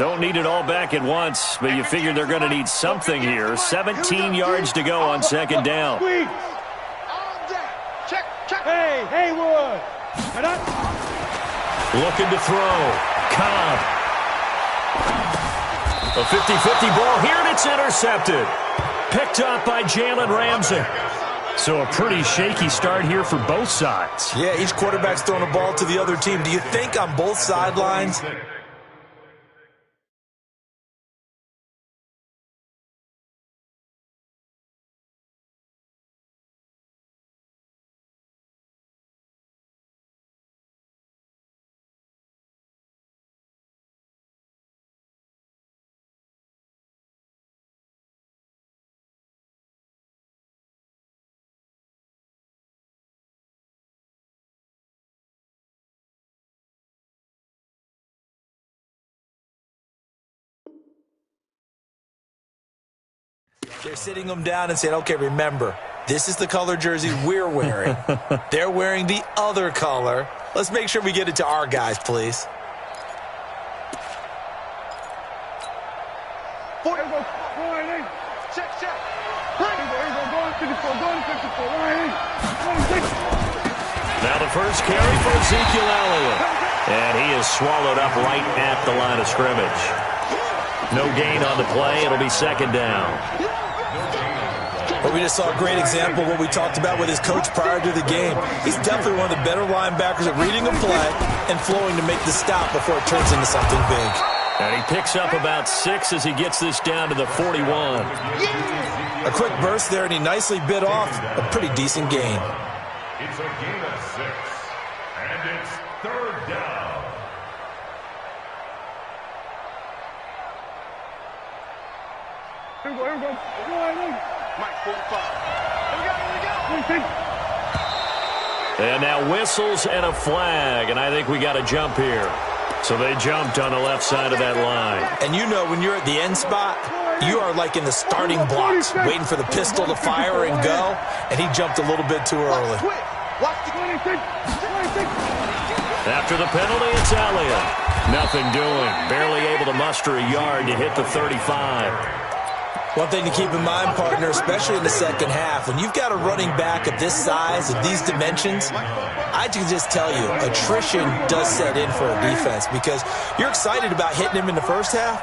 Don't need it all back at once, but you figure they're going to need something here. 17 yards to go on second down. Hey, Haywood. Looking to throw. Cobb. A 50-50 ball here, and it's intercepted. Picked up by Jalen Ramsey. So a pretty shaky start here for both sides. Yeah, each quarterback's throwing a ball to the other team. Do you think on both sidelines? They're sitting them down and saying, okay, remember, this is the color jersey we're wearing. They're wearing the other color. Let's make sure we get it to our guys, please. Now the first carry for Ezekiel Elliott. And he is swallowed up right at the line of scrimmage. No gain on the play. It'll be second down. Well, we just saw a great example of what we talked about with his coach prior to the game. He's definitely one of the better linebackers at reading a play and flowing to make the stop before it turns into something big. And he picks up about 6 as he gets this down to the 41. A quick burst there, and he nicely bit off a pretty decent gain. It's a gain of 6, and it's third down. Here we go. Mike, 45. Here we go. And now whistles and a flag, and I think we got a jump here. So they jumped on the left side of that line. And you know when you're at the end spot, you are like in the starting blocks, waiting for the pistol to fire and go, and he jumped a little bit too early. After the penalty, it's Elliott. Nothing doing. Barely able to muster a yard to hit the 35. One thing to keep in mind, partner, especially in the second half, when you've got a running back of this size, of these dimensions, I can just tell you, attrition does set in for a defense because you're excited about hitting him in the first half.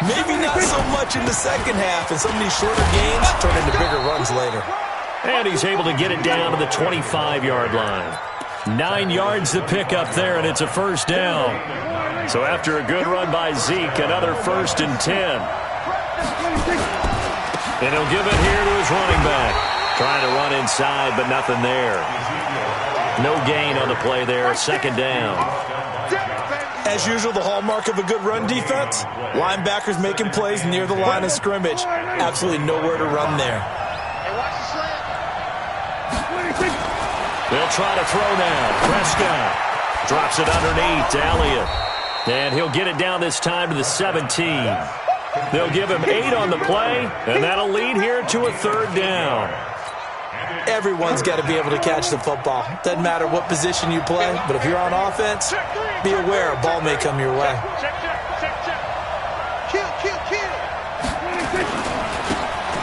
Maybe not so much in the second half, and some of these shorter games turn into bigger runs later. And he's able to get it down to the 25-yard line. 9 yards to pick up there, and it's a first down. So after a good run by Zeke, another 1st and 10. And he'll give it here to his running back. Trying to run inside, but nothing there. No gain on the play there. Second down. As usual, the hallmark of a good run defense, linebackers making plays near the line of scrimmage. Absolutely nowhere to run there. They'll try to throw now. Prescott drops it underneath to Elliott. And he'll get it down this time to the 17. They'll give him 8 on the play, and that'll lead here to a third down. Everyone's got to be able to catch the football. Doesn't matter what position you play, but if you're on offense, be aware a ball may come your way.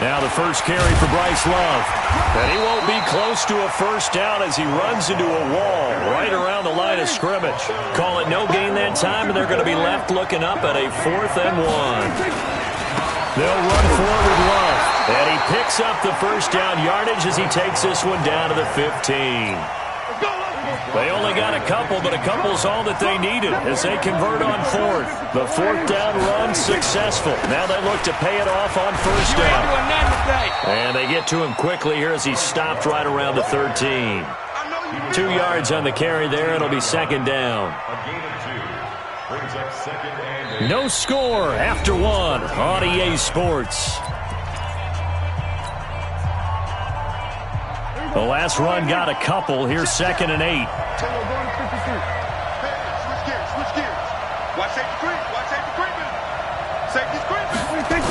Now the first carry for Bryce Love. And he won't be close to a first down as he runs into a wall right around the line of scrimmage. Call it no gain that time, and they're going to be left looking up at a 4th and 1. They'll run forward Love. And he picks up the first down yardage as he takes this one down to the 15. They only got a couple, but a couple's all that they needed as they convert on 4th. The 4th down run successful. Now they look to pay it off on first down. And they get to him quickly here as he stopped right around the 13. 2 yards on the carry there. It'll be second down. No score after 1 on EA Sports. The last run got a couple. Here's 2nd and 8. Switch gears. Watch safety creep. Watch safety creeping. Safety's creeping.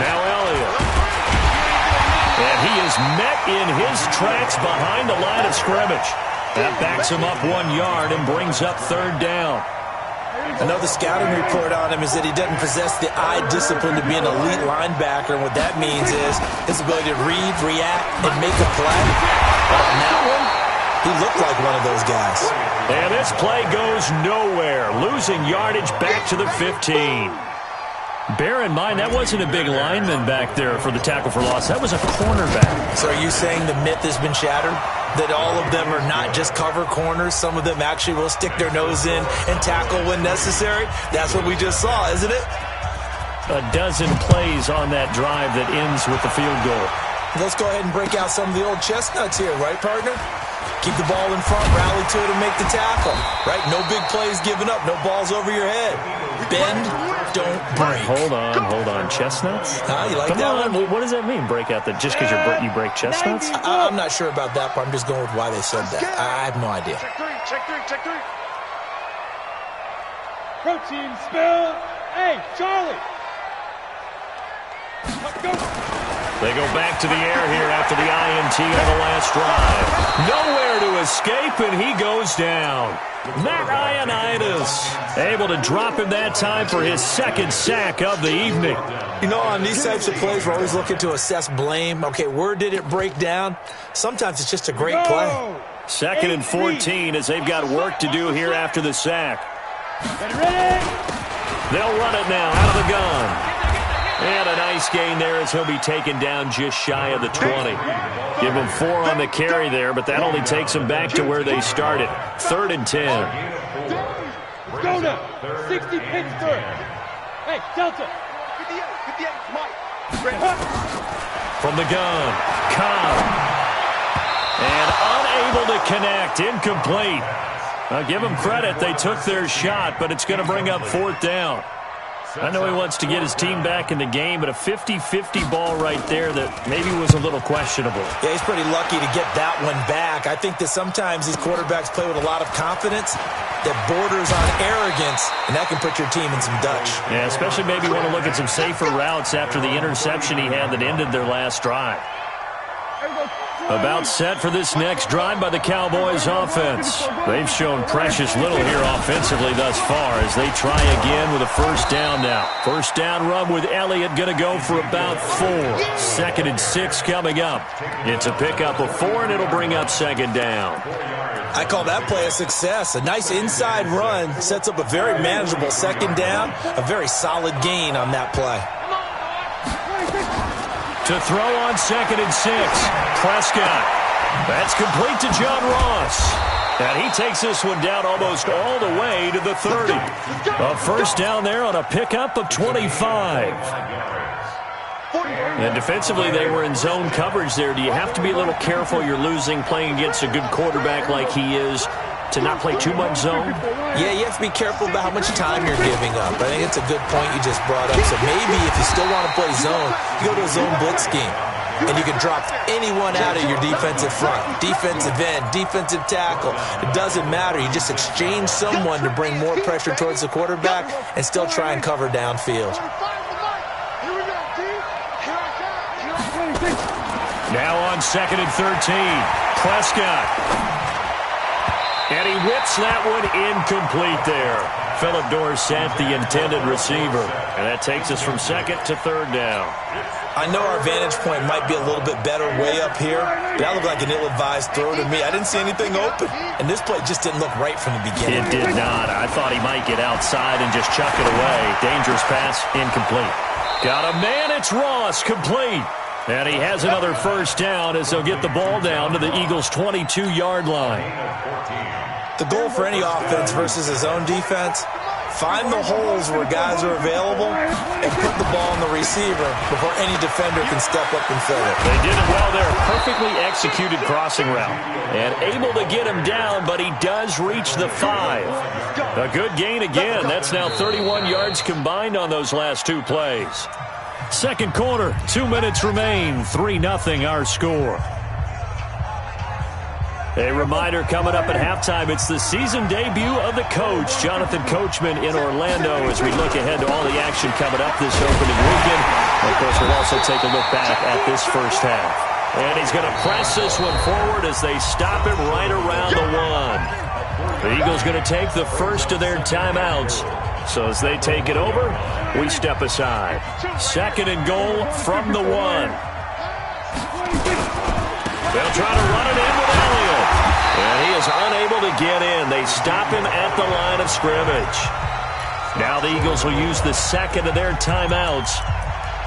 Now Elliott. And he is met in his tracks behind the line of scrimmage. That backs him up 1 yard and brings up third down. Another scouting report on him is that he doesn't possess the eye discipline to be an elite linebacker, and what that means is his ability to read, react, and make a play. But on that one, he looked like one of those guys. And this play goes nowhere, losing yardage back to the 15. Bear in mind, that wasn't a big lineman back there for the tackle for loss. That was a cornerback. So are you saying the myth has been shattered? That all of them are not just cover corners? Some of them actually will stick their nose in and tackle when necessary? That's what we just saw, isn't it? A dozen plays on that drive that ends with the field goal. Let's go ahead and break out some of the old chestnuts here, right, partner? Keep the ball in front, rally to it, and make the tackle, right? No big plays given up, no balls over your head. Bend, don't break. Hold on. Chestnuts? You like Come that on. one? What does that mean, break out that just because you break chestnuts? I'm not sure about that part. I'm just going with why they said that. I have no idea. Check three. Protein spill. Hey, Charlie. Let's go. They go back to the air here after the INT on the last drive. Nowhere to escape, and he goes down. Matt Ioannidis able to drop him that time for his second sack of the evening. You know, on these types of plays, we're always looking to assess blame. Okay, where did it break down? Sometimes it's just a great play. 2nd and 14 as they've got work to do here after the sack. Ready? They'll run it now out of the gun. And a nice gain there as he'll be taken down just shy of the 20. Give him 4 on the carry there, but that only takes them back to where they started. 3rd and 10. Let's go now. 60 Pittsburgh. Hey, Delta. 58, Mike. From the gun, Cobb. And unable to connect, incomplete. I'll give them credit. They took their shot, but it's going to bring up 4th down. I know he wants to get his team back in the game, but a 50-50 ball right there that maybe was a little questionable. Yeah, he's pretty lucky to get that one back. I think that sometimes these quarterbacks play with a lot of confidence that borders on arrogance, and that can put your team in some Dutch. Yeah, especially maybe want to look at some safer routes after the interception he had that ended their last drive. About set for this next drive by the Cowboys offense. They've shown precious little here offensively thus far as they try again with a 1st down now. 1st down run with Elliott going to go for about 4. 2nd and 6 coming up. It's a pickup of 4, and it'll bring up 2nd down. I call that play a success. A nice inside run sets up a very manageable 2nd down. A very solid gain on that play. To throw on 2nd and 6. Prescott. That's complete to John Ross. And he takes this one down almost all the way to the 30. A 1st down there on a pickup of 25. And defensively, they were in zone coverage there. Do you have to be a little careful? You're losing playing against a good quarterback like he is to not play too much zone? Yeah, you have to be careful about how much time you're giving up. I think it's a good point you just brought up. So maybe if you still want to play zone, you go to a zone blitz scheme. And you can drop anyone out of your defensive front. Defensive end, defensive tackle. It doesn't matter. You just exchange someone to bring more pressure towards the quarterback and still try and cover downfield. Now on 2nd and 13. Prescott. And he whips that one incomplete there. Philip Dorsett, the intended receiver. And that takes us from 2nd to 3rd down. I know our vantage point might be a little bit better way up here, but that looked like an ill-advised throw to me. I didn't see anything open, and this play just didn't look right from the beginning. It did not. I thought he might get outside and just chuck it away. Dangerous pass, incomplete. Got a man, it's Ross, complete. And he has another 1st down as they'll get the ball down to the Eagles' 22-yard line. The goal for any offense versus his own defense, find the holes where guys are available and put the ball on the receiver before any defender can step up and fill it. They did it well there. Perfectly executed crossing route. And able to get him down, but he does reach the 5. A good gain again. That's now 31 yards combined on those last 2 plays. 2nd quarter, 2 minutes remain. 3-0 our score. A reminder coming up at halftime, it's the season debut of the coach, Jonathan Coachman in Orlando, as we look ahead to all the action coming up this opening weekend. And of course, we'll also take a look back at this 1st half. And he's going to press this one forward as they stop him right around the 1. The Eagles going to take the first of their timeouts. So as they take it over, we step aside. 2nd and goal from the 1. They'll try to run it in with Elliott. And he is unable to get in. They stop him at the line of scrimmage. Now the Eagles will use the 2nd of their timeouts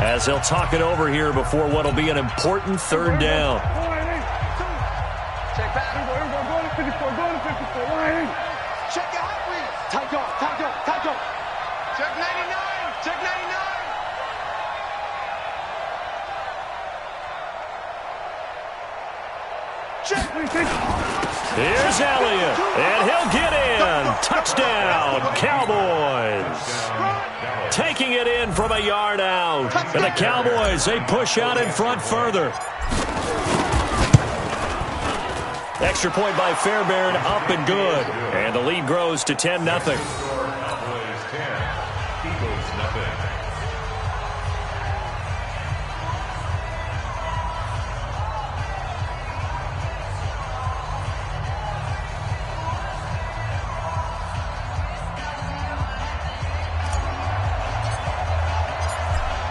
as they'll talk it over here before what will be an important 3rd down. Check back. Go to 54. Go to 54. Line. Check your hot read. Tight go. Check 99. Check 99. Here's Elliott, and he'll get in. Touchdown, Cowboys. Taking it in from a yard out. And the Cowboys, they push out in front further. Extra point by Fairbairn, up and good. And the lead grows to 10-0. Cowboys 10, Eagles nothing.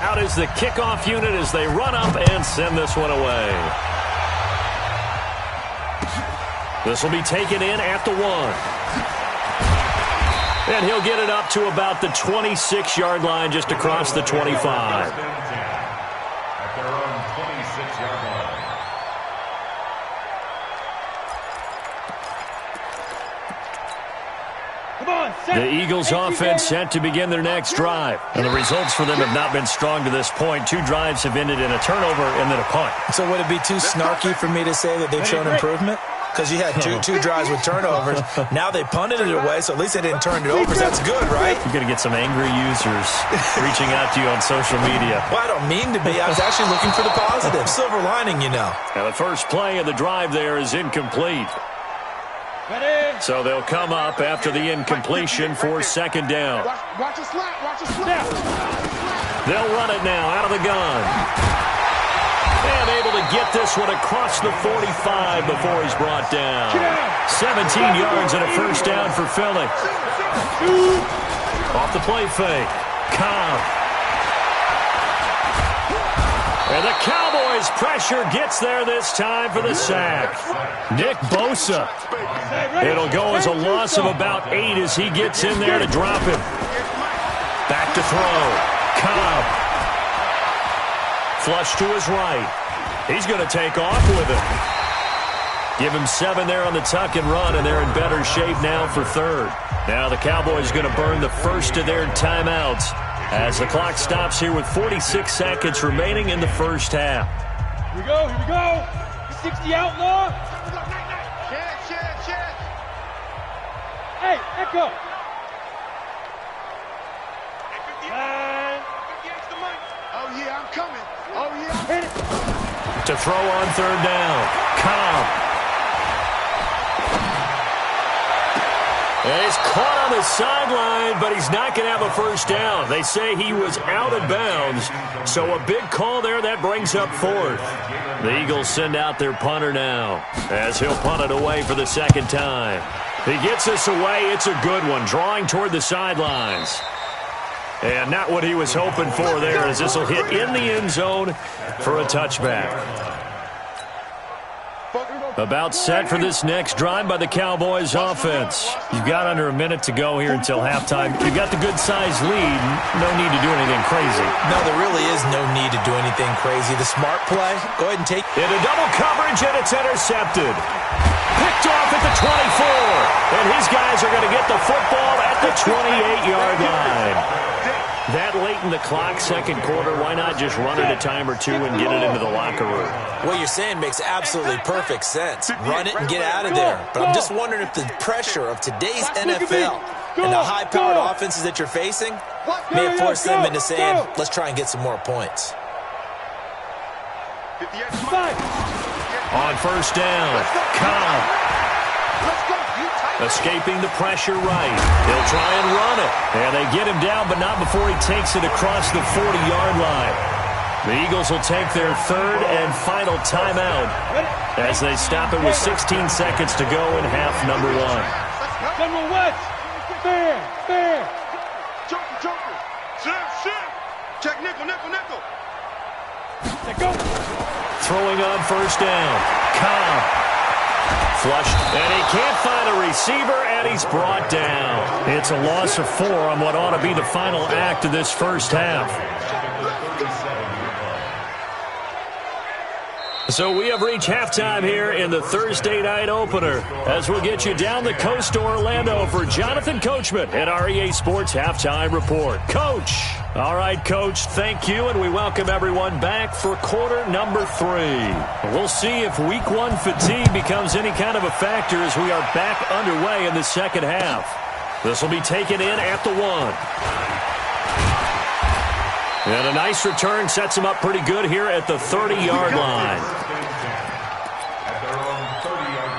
Out is the kickoff unit as they run up and send this one away. This will be taken in at the 1. And he'll get it up to about the 26-yard line, just across the 25. At their own 26-yard line. The Eagles offense set to begin their next drive. And the results for them have not been strong to this point. 2 drives have ended in a turnover and then a punt. So would it be too snarky for me to say that they've shown improvement? Because you had two drives with turnovers. Now they punted it away, so at least they didn't turn it over. So that's good, right? You're going to get some angry users reaching out to you on social media. Well, I don't mean to be. I was actually looking for the positive. Silver lining, you know. And the first play of the drive there is incomplete. So they'll come up after the incompletion for 2nd down. Watch it slap. Watch it slap. They'll run it now out of the gun. And able to get this one across the 45 before he's brought down. 17 yards and a first down for Philly. Off the play fake. Cobb. And the Cowboys pressure gets there this time for the sack. Nick Bosa. It'll go as a loss of about 8 as he gets in there to drop him. Back to throw. Cobb. Flush to his right. He's going to take off with it. Give him 7 there on the tuck and run, and they're in better shape now for 3rd. Now the Cowboys are going to burn the first of their timeouts as the clock stops here with 46 seconds remaining in the first half. Here we go. 60 outlaw. Chance. Hey, Echo. Oh, yeah, I'm coming. Oh, yeah. Hit it. To throw on 3rd down. Cobb. And he's caught on the sideline, but he's not going to have a first down. They say he was out of bounds, so a big call there that brings up 4th. The Eagles send out their punter now as he'll punt it away for the 2nd time. He gets this away. It's a good one, drawing toward the sidelines. And not what he was hoping for there, as this will hit in the end zone for a touchback. About set for this next drive by the Cowboys offense. You've got under a minute to go here until halftime. You've got the good-sized lead. No need to do anything crazy. No, there really is no need to do anything crazy. The smart play, go ahead and take it. Into double coverage, and it's intercepted. Picked off at the 24. And his guys are going to get the football at the 28-yard line. That late in the clock, 2nd quarter, why not just run it a time or 2 and get it into the locker room? What you're saying makes absolutely perfect sense. Run it and get out of there. But I'm just wondering if the pressure of today's NFL and the high-powered offenses that you're facing may have forced them into saying, let's try and get some more points. On 1st down, Cobb. Escaping the pressure right. He'll try and run it. And they get him down, but not before he takes it across the 40-yard line. The Eagles will take their 3rd and final timeout as they stop it with 16 seconds to go in half number 1. General West. Fair. Joker. Shift. Check nickel. Let go. Throwing on first down. Cobb. Flushed, and he can't find a receiver, and he's brought down. It's a loss of 4 on what ought to be the final act of this first half. So we have reached halftime here in the Thursday night opener as we'll get you down the coast to Orlando for Jonathan Coachman at our EA Sports Halftime Report. Coach. All right, Coach, thank you, and we welcome everyone back for quarter number 3. We'll see if week 1 fatigue becomes any kind of a factor as we are back underway in the second half. This will be taken in at the 1. And a nice return sets him up pretty good here at the 30-yard line. At their own 30-yard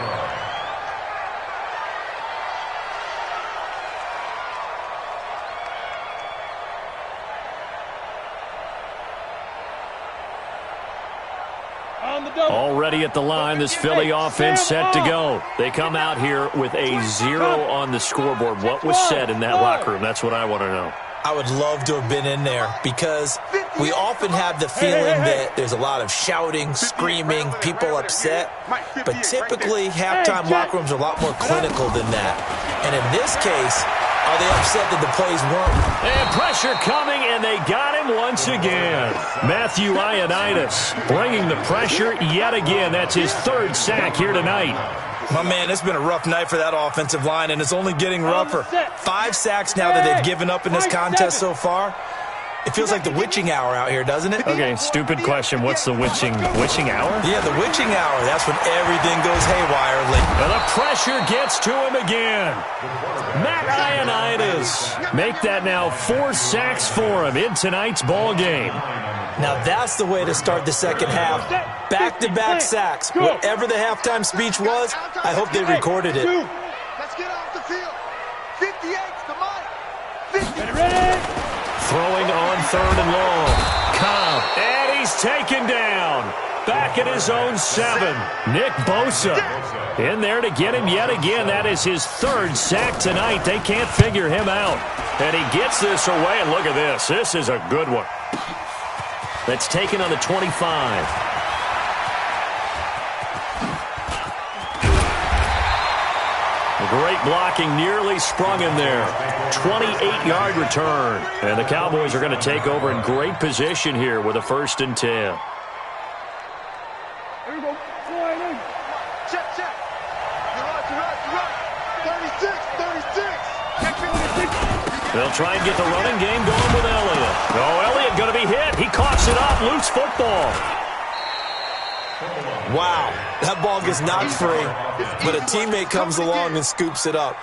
line. On the double. Already at the line, this Philly offense set to go. They come out here with a 0 on the scoreboard. What was said in that locker room? That's what I want to know. I would love to have been in there because we often have the feeling that there's a lot of shouting, screaming, people upset. But typically, halftime locker rooms are a lot more clinical than that. And in this case, are they upset that the plays weren't? And pressure coming, and they got him once again. Matthew Ioannidis bringing the pressure yet again. That's his 3rd sack here tonight. My man, it's been a rough night for that offensive line, and it's only getting rougher. 5 sacks now that they've given up in this contest so far. It feels like the witching hour out here, doesn't it? Okay, stupid question. What's the witching hour? Yeah, the witching hour. That's when everything goes haywire. And the pressure gets to him again. Matt Ioannidis. Make that now 4 sacks for him in tonight's ball game. Now that's the way to start the second half. Back-to-back sacks. Whatever the halftime speech was, I hope they recorded it. Let's get off the field. 58's the mic. 50. Ready? Throwing on 3rd and long. Cobb. And he's taken down. Back at his own 7. Nick Bosa in there to get him yet again. That is his 3rd sack tonight. They can't figure him out. And he gets this away. And look at this. This is a good one. That's taken on the 25. Great blocking, nearly sprung him there. 28-yard return. And the Cowboys are going to take over in great position here with a 1st and 10. Here we go. Check. You're right. 36. They'll try and get the running game going with Elliott. Oh, Elliott going to be hit. He coughs it up. Loose football. Wow, that ball gets knocked free, but a teammate comes along and scoops it up.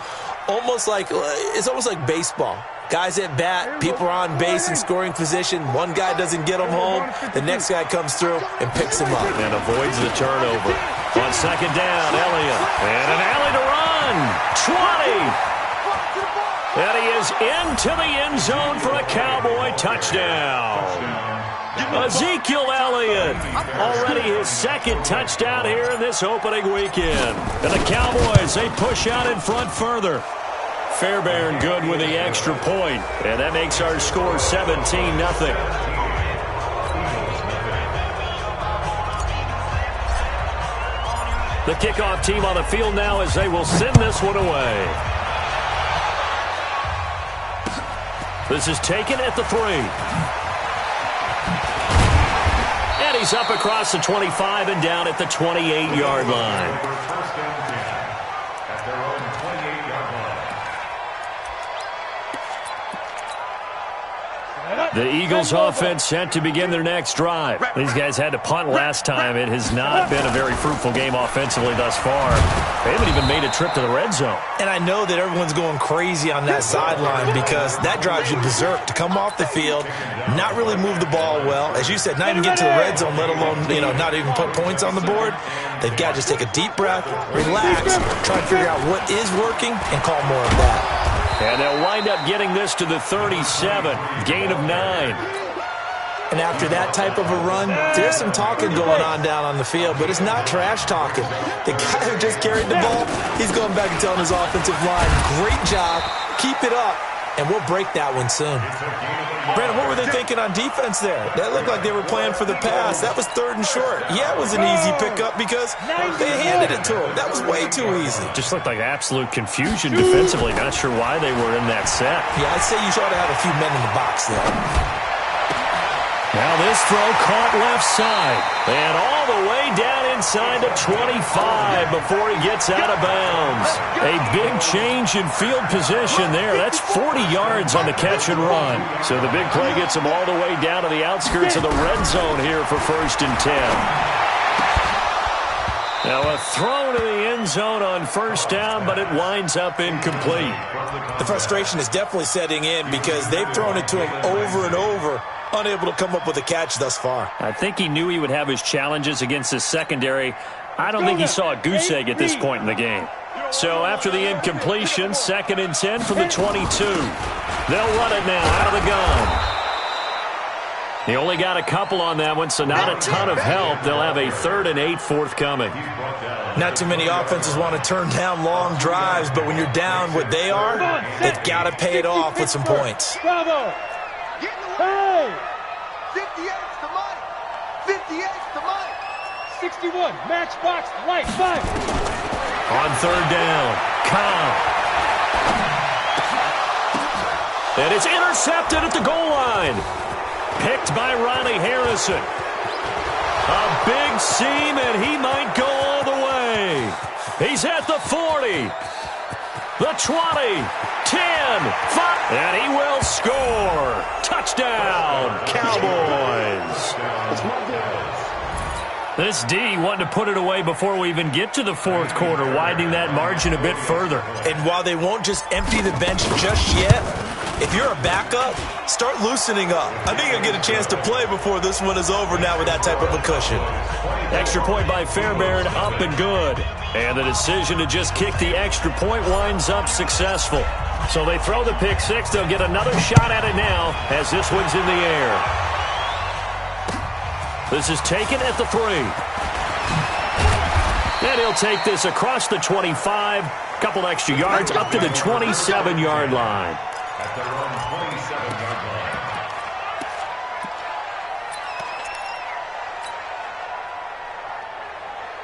It's almost like baseball. Guys at bat, people are on base in scoring position. One guy doesn't get them home. The next guy comes through and picks him up. And avoids the turnover. On 2nd down, Elliott. And an alley to run. 20. And he is into the end zone for a Cowboy touchdown. Ezekiel Elliott, already his 2nd touchdown here in this opening weekend. And the Cowboys, they push out in front further. Fairbairn good with the extra point. And that makes our score 17-0. The kickoff team on the field now as they will send this one away. This is taken at the 3. And he's up across the 25 and down at the 28-yard line. The Eagles offense set to begin their next drive. These guys had to punt last time. It has not been a very fruitful game offensively thus far. They haven't even made a trip to the red zone. And I know that everyone's going crazy on that sideline because that drives you berserk to come off the field, not really move the ball well. As you said, not even get to the red zone, let alone, not even put points on the board. They've got to just take a deep breath, relax, try to figure out what is working, and call more of that. And they'll wind up getting this to the 37. Gain of 9. And after that type of a run, there's some talking going on down on the field, but it's not trash talking. The guy who just carried the ball, he's going back and telling his offensive line, great job, keep it up, and we'll break that one soon. Brandon, what were they thinking on defense there? That looked like they were playing for the pass. That was 3rd and short. Yeah, it was an easy pickup because they handed it to him. That was way too easy. Just looked like absolute confusion defensively. Not sure why they were in that set. Yeah, I'd say you ought to have a few men in the box there. Now this throw caught left side. And all the way down inside the 25 before he gets out of bounds. A big change in field position there. That's 40 yards on the catch and run. So the big play gets him all the way down to the outskirts of the red zone here for 1st and 10. Now a throw to the end zone on 1st down, but it winds up incomplete. The frustration is definitely setting in because they've thrown it to him over and over, unable to come up with a catch thus far. I think he knew he would have his challenges against his secondary. I don't think he saw a goose egg at this point in the game. So after the incompletion, 2nd and 10 from the 22. They'll run it now out of the gun. He only got a couple on that one, so not a ton of help. They'll have a 3rd and 8 forthcoming. Not too many offenses want to turn down long drives, but when you're down what they are, they've got to pay it off with some points. Bravo! Hey! 58's the money. 58's the money. 61, matchbox, right, 5. On 3rd down, Cobb. And it's intercepted at the goal line. Picked by Riley Harrison. A big seam, and he might go all the way. He's at the 40, the 20, 10, 5, and he will score. Touchdown, Cowboys. This D wanted to put it away before we even get to the 4th quarter, widening that margin a bit further. And while they won't just empty the bench just yet, if you're a backup, start loosening up. I think you'll get a chance to play before this one is over now with that type of a cushion. Extra point by Fairbairn, up and good. And the decision to just kick the extra point winds up successful. So they throw the pick 6. They'll get another shot at it now as this one's in the air. This is taken at the 3. And he'll take this across the 25. Couple extra yards up to the 27-yard line. At their own 27-yard line.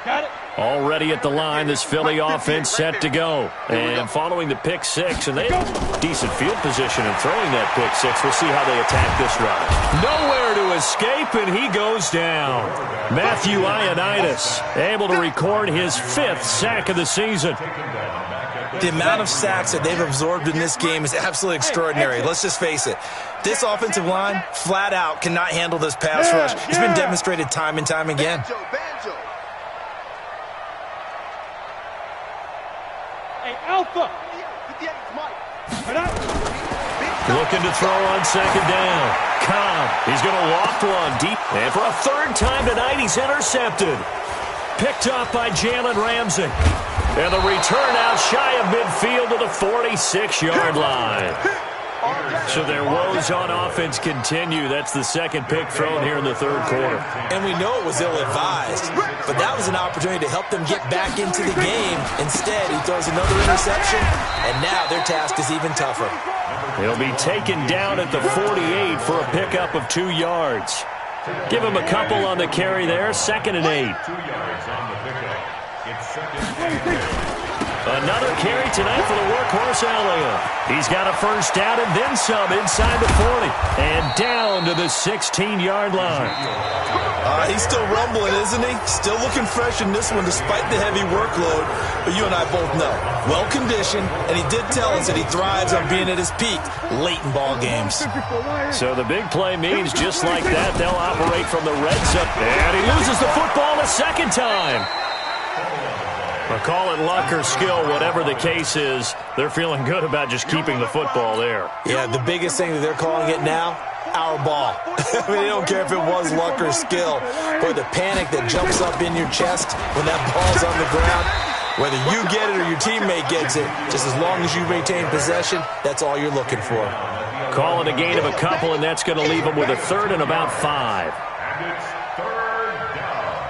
Got it. Already at the line, this Philly offense set to go. And following the pick 6, and they have decent field position in throwing that pick 6. We'll see how they attack this drive. Nowhere to escape, and he goes down. Matthew Ioannidis able to record his 5th sack of the season. The amount of sacks that they've absorbed in this game is absolutely extraordinary. Let's just face it. This offensive line, flat out, cannot handle this pass rush. It's been demonstrated time and time again. Hey, Alpha. Looking to throw on 2nd down. Cobb, he's going to loft one deep. And for a 3rd time tonight, he's intercepted. Picked up by Jalen Ramsey. And the return out shy of midfield to the 46-yard line. So their woes on offense continue. That's the 2nd pick thrown here in the 3rd quarter. And we know it was ill-advised, but that was an opportunity to help them get back into the game. Instead, he throws another interception, and now their task is even tougher. He'll be taken down at the 48 for a pickup of 2 yards. Give him a couple on the carry there, 2nd and 8. 2 yards on the pickup. It's 2nd and 8. Another carry tonight for the workhorse Elliott. He's got a 1st down and then some inside the 40. And down to the 16-yard line. He's still rumbling, isn't he? Still looking fresh in this one despite the heavy workload. But you and I both know, well-conditioned, and he did tell us that he thrives on being at his peak late in ball games. So the big play means just like that, they'll operate from the red zone. And he loses the football a 2nd time. I'll call it luck or skill, whatever the case is, they're feeling good about just keeping the football there. Yeah, the biggest thing that they're calling it now, our ball. I mean, they don't care if it was luck or skill, but the panic that jumps up in your chest when that ball's on the ground, whether you get it or your teammate gets it, just as long as you maintain possession, that's all you're looking for. Call it a gain of a couple, and that's going to leave them with a third and about 5. And it's third down.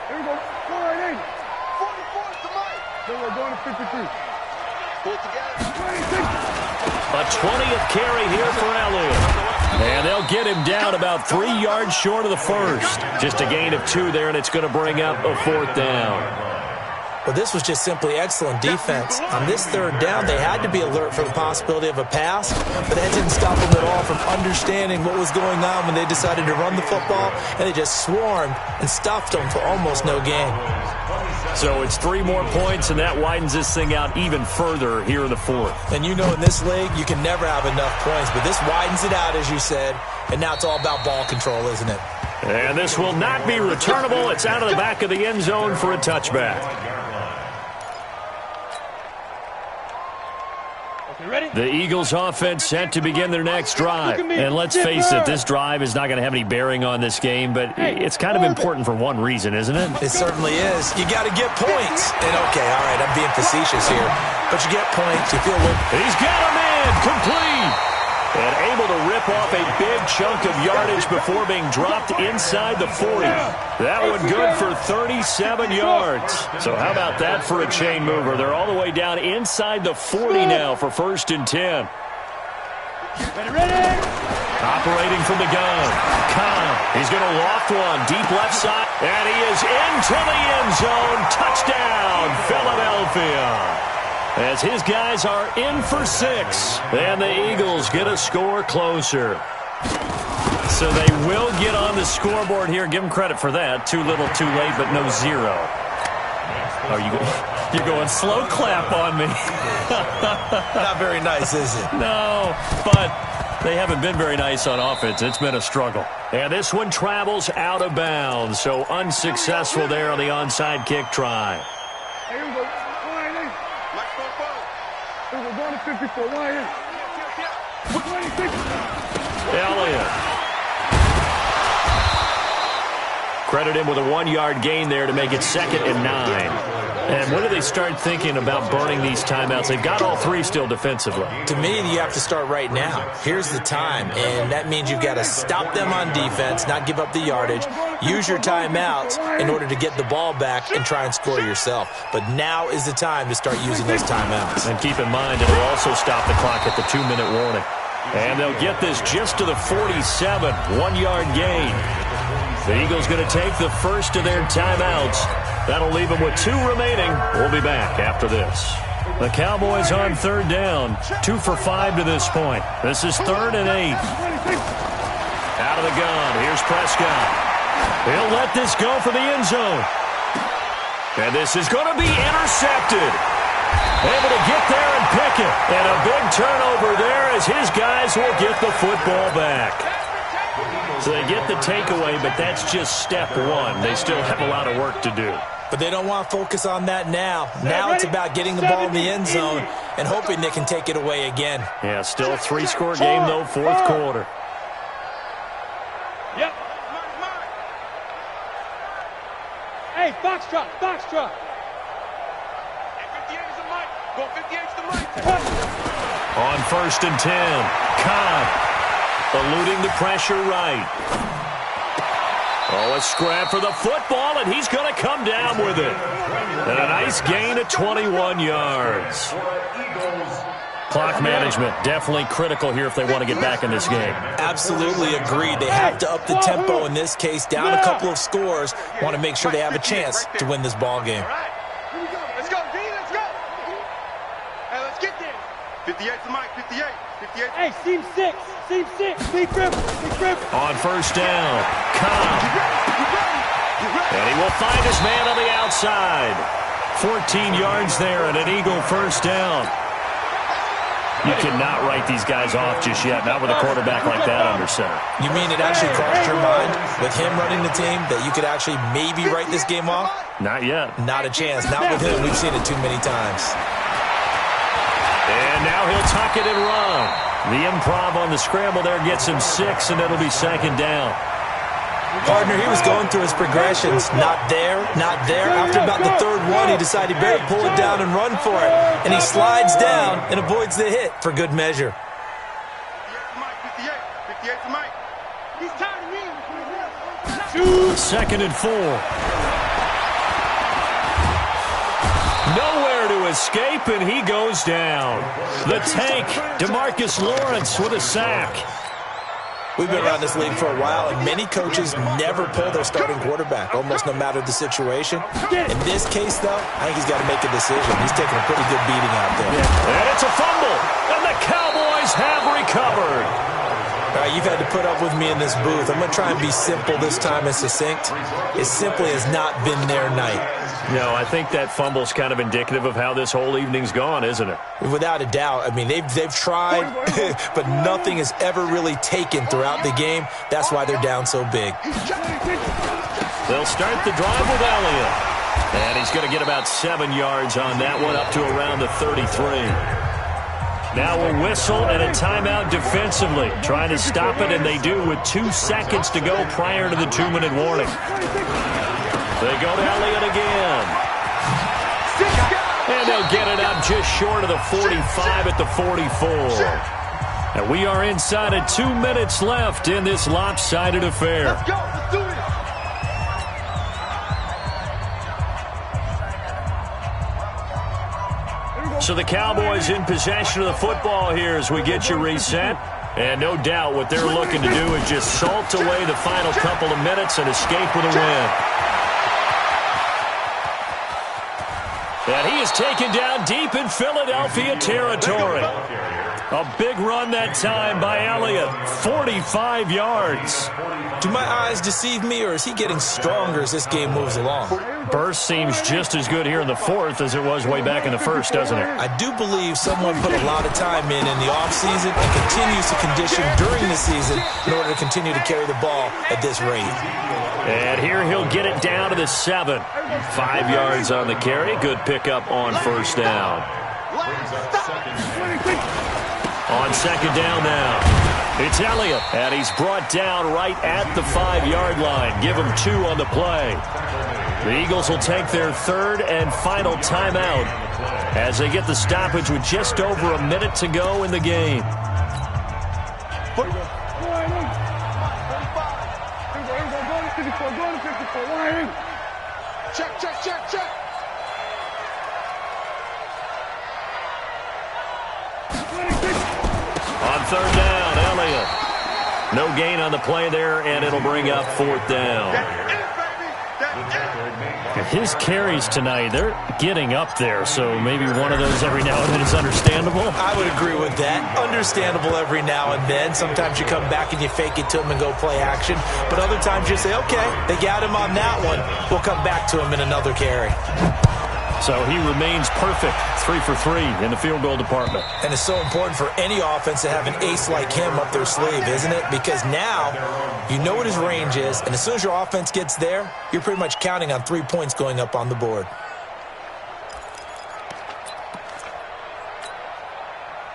Here we go. 480. 44 is the mic. Then we're going to 53. Pull it together. 26. A 20th carry here for Elliott. And they'll get him down about 3 yards short of the first. Just a gain of 2 there, and it's going to bring up a 4th down. Well, this was just simply excellent defense. On this third down, they had to be alert for the possibility of a pass, but that didn't stop them at all from understanding what was going on when they decided to run the football, and they just swarmed and stuffed them for almost no gain. So it's 3 more points, and that widens this thing out even further here in the 4th. And you know in this league, you can never have enough points, but this widens it out, as you said, and now it's all about ball control, isn't it? And this will not be returnable. It's out of the back of the end zone for a touchback. The Eagles offense set to begin their next drive. And let's face it, this drive is not going to have any bearing on this game, but it's kind of important for one reason, isn't it? It certainly is. You got to get points. And okay, all right, I'm being facetious here, but you get points, you feel a little... He's got a man, complete. And able to rip off a big chunk of yardage before being dropped inside the 40. That one good for 37 yards. So how about that for a chain mover? They're all the way down inside the 40 now for 1st and 10. Ready. Operating from the gun. Khan, he's going to loft one deep left side. And he is into the end zone. Touchdown, Philadelphia. As his guys are in for 6. And the Eagles get a score closer. So they will get on the scoreboard here. Give them credit for that. Too little, too late, but no 0. You're going slow clap on me. Not very nice, is it? No, but they haven't been very nice on offense. It's been a struggle. And this one travels out of bounds. So unsuccessful there on the onside kick try. Here we go. 180. We're going to 54. 180. 26. Elliott. Credit him with a 1-yard gain there to make it 2nd and 9. And when do they start thinking about burning these timeouts? They've got all 3 still defensively. To me, you have to start right now. Here's the time, and that means you've got to stop them on defense, not give up the yardage, use your timeouts in order to get the ball back and try and score yourself. But now is the time to start using those timeouts. And keep in mind, it will also stop the clock at the 2-minute warning. And they'll get this just to the 47, 1-yard gain. The Eagles going to take the first of their timeouts. That'll leave them with 2 remaining. We'll be back after this. The Cowboys on 3rd down. 2 for 5 to this point. This is 3rd and 8. Out of the gun. Here's Prescott. He'll let this go for the end zone. And this is going to be intercepted. Able to get there and pick it. And a big turnover there as his guys will get the football back. So they get the takeaway, but that's just step 1. They still have a lot of work to do. But they don't want to focus on that now. Now it's about getting the ball in the end zone and hoping they can take it away again. Yeah, still a 3-score game, though, 4th quarter. Yep. Hey, foxtrot, foxtrot. 58 is the mic. Go 58 is the mic. On 1st and 10, Khan eluding the pressure right. Oh, a scrap for the football, and he's going to come down with it. And a nice gain of 21 yards. Clock management, definitely critical here if they want to get back in this game. Absolutely agreed. They have to up the tempo in this case, down a couple of scores. Want to make sure they have a chance to win this ball game. Here we go. Let's go, D. Let's go. Hey, let's get there. 58's the mic. 58. 58. Hey, seam 6. Seam 6. Big grip. Big grip. On 1st down, Cobb. And he will find his man on the outside. 14 yards there and an Eagle 1st down. You cannot write these guys off just yet, not with a quarterback like that under center. You mean it actually crossed your mind with him running the team that you could actually maybe write this game off? Not yet. Not a chance. Not with him. We've seen it too many times. And now he'll tuck it and run. The improv on the scramble there gets him 6, and it'll be 2nd down. Partner, he was going through his progressions. Not there, not there. After about the third one, he decided he better pull it down and run for it. And he slides down and avoids the hit for good measure. 58 to Mike. He's tired of me. 2nd and 4. Nowhere to escape, and he goes down. The tank, DeMarcus Lawrence with a sack. We've been around this league for a while, and many coaches never pull their starting quarterback, almost no matter the situation. In this case, though, I think he's got to make a decision. He's taking a pretty good beating out there. And it's a fumble, and the Cowboys have recovered. All right, you've had to put up with me in this booth. I'm going to try and be simple this time and succinct. It simply has not been their night. No, I think that fumble's kind of indicative of how this whole evening's gone, isn't it? Without a doubt. I mean, they've tried, but nothing has ever really taken throughout the game. That's why they're down so big. They'll start the drive with Elliott. And he's going to get about 7 yards on that one, up to around the 33. Now a whistle and a timeout defensively. Trying to stop it, and they do with 2 seconds to go prior to the 2-minute warning. They go to Elliott again. And they'll get it up just short of the 45 at the 44. And we are inside of 2 minutes left in this lopsided affair. Let's go. Let's do this. So the Cowboys in possession of the football here as we get you reset. And no doubt what they're looking to do is just salt away the final couple of minutes and escape with a win. And he is taken down deep in Philadelphia territory. A big run that time by Elliott. 45 yards. Do my eyes deceive me, or is he getting stronger as this game moves along? Burst seems just as good here in the 4th as it was way back in the 1st, doesn't it? I do believe someone put a lot of time in the offseason and continues to condition during the season in order to continue to carry the ball at this rate. And here he'll get it down to the 7. 5 yards on the carry. Good pickup on 1st down. On 2nd down now, it's Elliott, and he's brought down right at the 5-yard line. Give him 2 on the play. The Eagles will take their 3rd and final timeout as they get the stoppage with just over a minute to go in the game. Check, check, check, check. On 3rd down, Elliott. No gain on the play there, and it'll bring up 4th down. His carries tonight, they're getting up there, so maybe one of those every now and then is understandable. I would agree with that. Understandable every now and then. Sometimes you come back and you fake it to him and go play action. But other times you say, okay, they got him on that one. We'll come back to him in another carry. So he remains perfect, 3 for 3 in the field goal department. And it's so important for any offense to have an ace like him up their sleeve, isn't it? Because now you know what his range is, and as soon as your offense gets there, you're pretty much counting on 3 points going up on the board.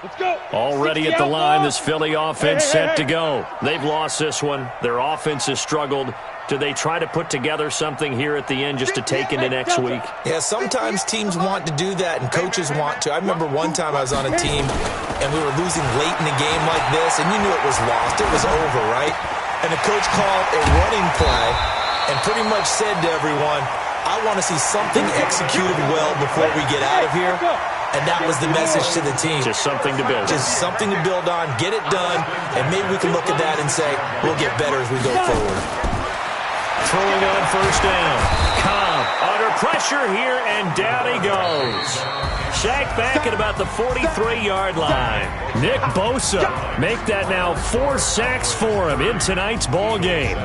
Let's go. Already at the line, this Philly offense set to go. They've lost this one. Their offense has struggled. Do they try to put together something here at the end just to take into next week? Yeah, sometimes teams want to do that and coaches want to. I remember one time I was on a team and we were losing late in the game like this, and you knew it was lost. It was over, right? And the coach called a running play and pretty much said to everyone, I want to see something executed well before we get out of here. And that was the message to the team. Just something to build on. Just something to build on, get it done, and maybe we can look at that and say, we'll get better as we go forward. Throwing on 1st down. Cobb under pressure here, and down he goes. Sacked back at about the 43-yard line. Nick Bosa make that now 4 sacks for him in tonight's ball game.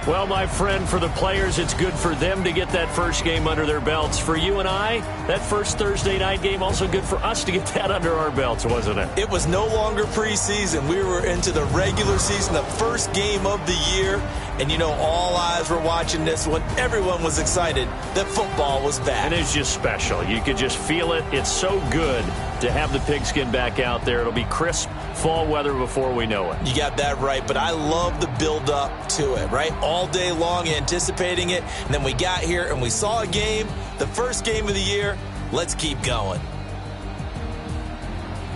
Well, my friend, for the players, it's good for them to get that first game under their belts. For you and I, that first Thursday night game, also good for us to get that under our belts, wasn't it? It was no longer preseason. We were into the regular season, the first game of the year. And you know, all eyes were watching this one. Everyone was excited that football was back. And it's just special. You could just feel it. It's so good to have the pigskin back out there. It'll be crisp fall weather before we know it. You got that right, but I love the build-up to it, right? All day long anticipating it, and then we got here and we saw a game, the first game of the year. Let's keep going.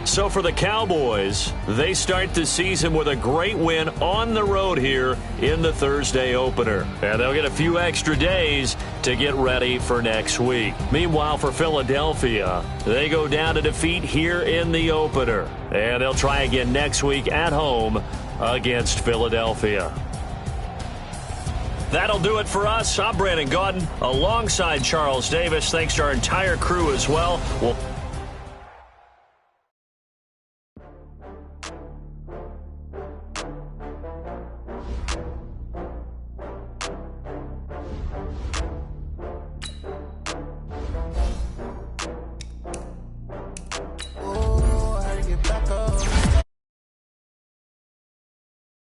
So for the Cowboys, they start the season with a great win on the road here in the Thursday opener. And they'll get a few extra days to get ready for next week. Meanwhile, for Philadelphia, they go down to defeat here in the opener. And they'll try again next week at home against Philadelphia. That'll do it for us. I'm Brandon Gaudin alongside Charles Davis. Thanks to our entire crew as well. We'll